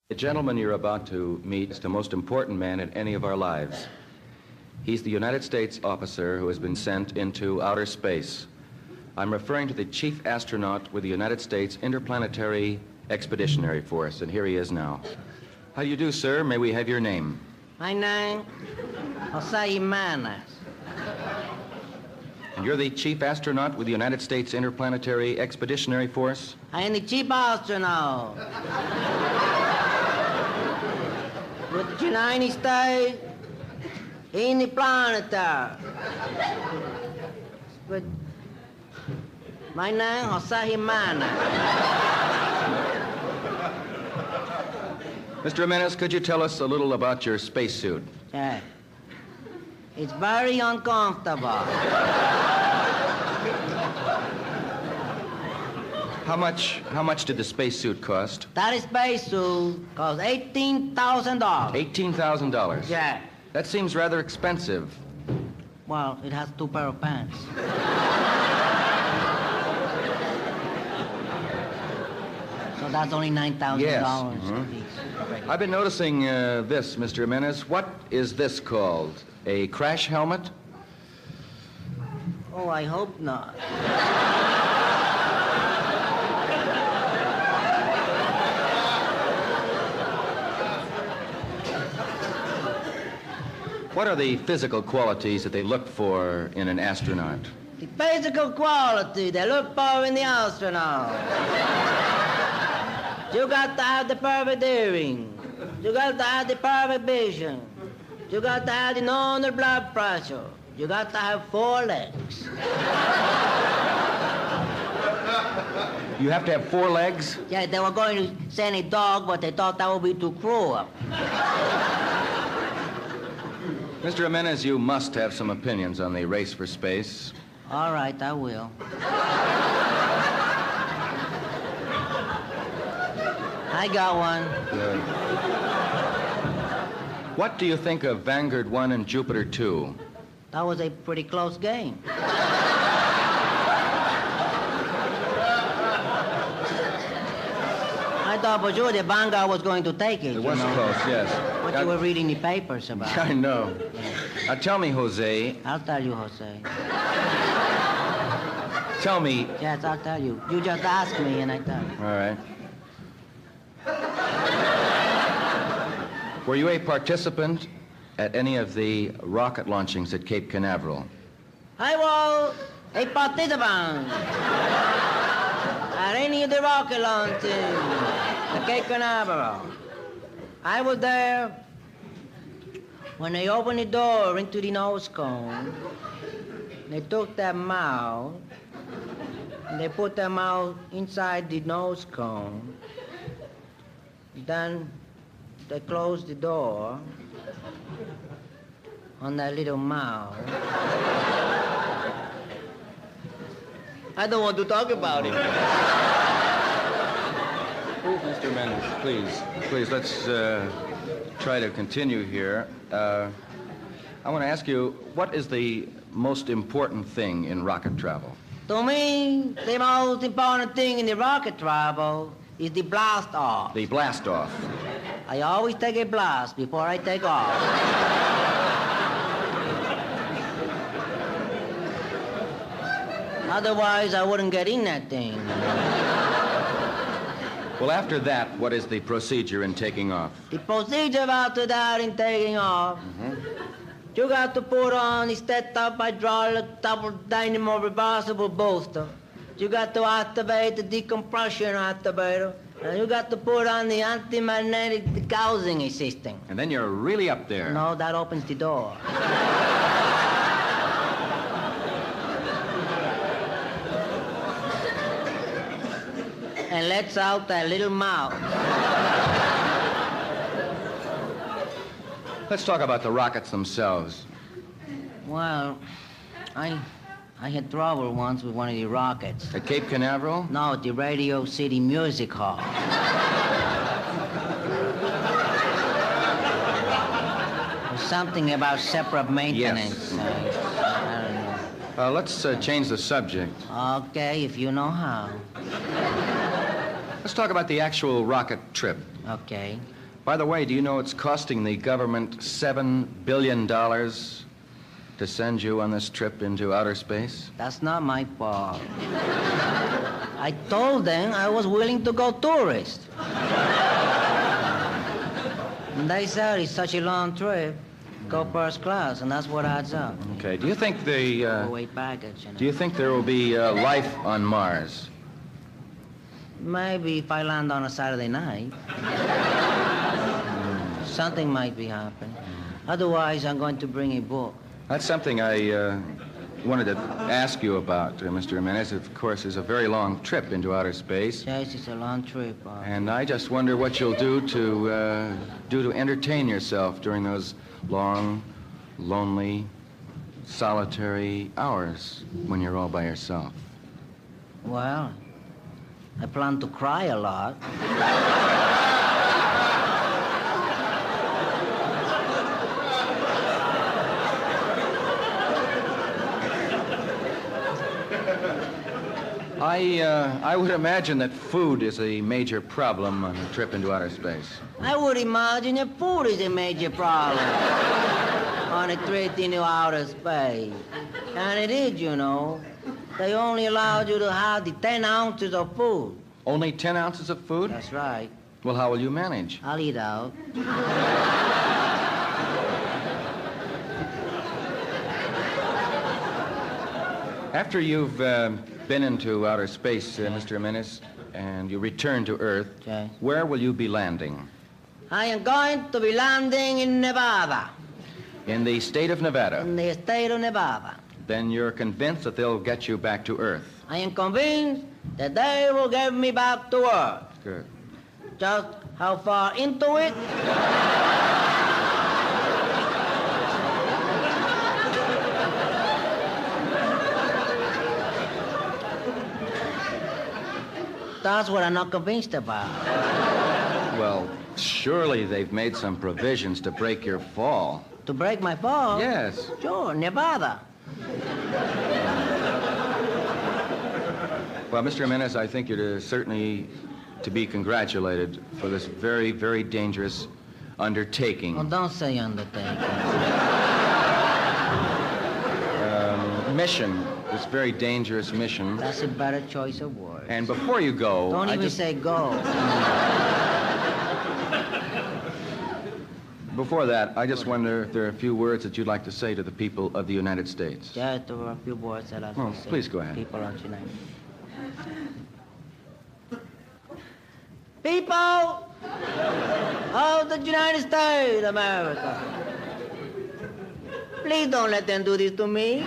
The gentleman you're about to meet is the most important man in any of our lives. He's the United States officer who has been sent into outer space. I'm referring to the chief astronaut with the United States Interplanetary Expeditionary Force, and here he is now. How do you do, sir? May we have your name? My name, Jose Jimenez. And you're the chief astronaut with the United States Interplanetary Expeditionary Force? I am the chief astronaut. With the United States in the planetary. But my name, Jose Jimenez. Mr. Jimenez, could you tell us a little about your spacesuit? Yeah. It's very uncomfortable. How much did the spacesuit cost? That spacesuit costs $18,000. $18,000? Yeah. That seems rather expensive. Well, it has 2 pair of pants. So that's only $9,000. Yes. Mm-hmm. I've been noticing this, Mr. Jimenez. What is this called? A crash helmet? Oh, I hope not. What are the physical qualities that they look for in an astronaut? The physical quality they look for in the astronaut. You got to have the perfect hearing. You got to have the perfect vision. You got to have the normal blood pressure. You got to have 4 legs. You have to have 4 legs? Yeah, they were going to send a dog, but they thought that would be too cruel. Mr. Jimenez, you must have some opinions on the race for space. All right, I will. I got one. Good. What do you think of Vanguard 1 and Jupiter 2? That was a pretty close game. I thought for sure the Vanguard was going to take it. It was close, yes. What you were reading the papers about. I know. Now tell me, Jose. I'll tell you, Jose. Tell me. Yes, I'll tell you. You just ask me and I tell you. All right. Were you a participant at any of the rocket launchings at Cape Canaveral? I was a participant at any of the rocket launches at Cape Canaveral. I was there when they opened the door into the nose cone. They took them out, and they put them out inside the nose cone. Then they closed the door on that little mouth. I don't want to talk about it. Mr. Mendes, please, let's try to continue here. I want to ask you, what is the most important thing in rocket travel? To me, the most important thing in the rocket travel is the blast off. The blast off. I always take a blast before I take off. Otherwise, I wouldn't get in that thing. Well, after that, what is the procedure in taking off? The procedure after that in taking off, you got to put on the step-up hydraulic double dynamo reversible booster. You got to activate the decompression activator. And you got to put on the anti-magnetic degaussing system. And then you're really up there. No, that opens the door. And lets out that little mouth. Let's talk about the rockets themselves. Well, I had trouble once with one of the rockets. At Cape Canaveral? No, at the Radio City Music Hall. There's something about separate maintenance. Yes. I don't know. Let's change the subject. Okay, if you know how. Let's talk about the actual rocket trip. Okay. By the way, do you know it's costing the government $7 billion to send you on this trip into outer space? That's not my fault. I told them I was willing to go tourist. And they said it's such a long trip. Go first class, and that's what adds up. Okay. Do you think the Overweight baggage. You know. do you think there will be life on Mars? Maybe if I land on a Saturday night. Something might be happening. Otherwise, I'm going to bring a book. That's something I wanted to ask you about, Mr. Jimenez. Of course, it's a very long trip into outer space. Yes, it's a long trip. And I just wonder what you'll do to entertain yourself during those long, lonely, solitary hours when you're all by yourself. Well, I plan to cry a lot. I would imagine that food is a major problem on a trip into outer space. I would imagine that food is a major problem on a trip into outer space. And it is, you know. They only allowed you to have the 10 ounces of food. Only 10 ounces of food? That's right. Well, how will you manage? I'll eat out. After you've been into outer space, Mr. Jimenez, and you return to Earth, Okay. where will you be landing? I am going to be landing in Nevada. In the state of Nevada. In the state of Nevada. Then you're convinced that they'll get you back to Earth. I am convinced that they will get me back to Earth. Good. Just how far into it? That's what I'm not convinced about. Well, surely they've made some provisions to break your fall. To break my fall? Yes. Sure, Nevada. Well, Mr. Jimenez, I think you're certainly to be congratulated for this very, very dangerous undertaking. Oh, don't say undertaking. Mission, this very dangerous mission. That's a better choice of words. And before you go... Don't even say go. Before that, I just wonder if there are a few words that you'd like to say to the people of the United States. Yeah, there were a few words that I Well, would say. please go ahead. People of the United People of the United States of America. Please don't let them do this to me.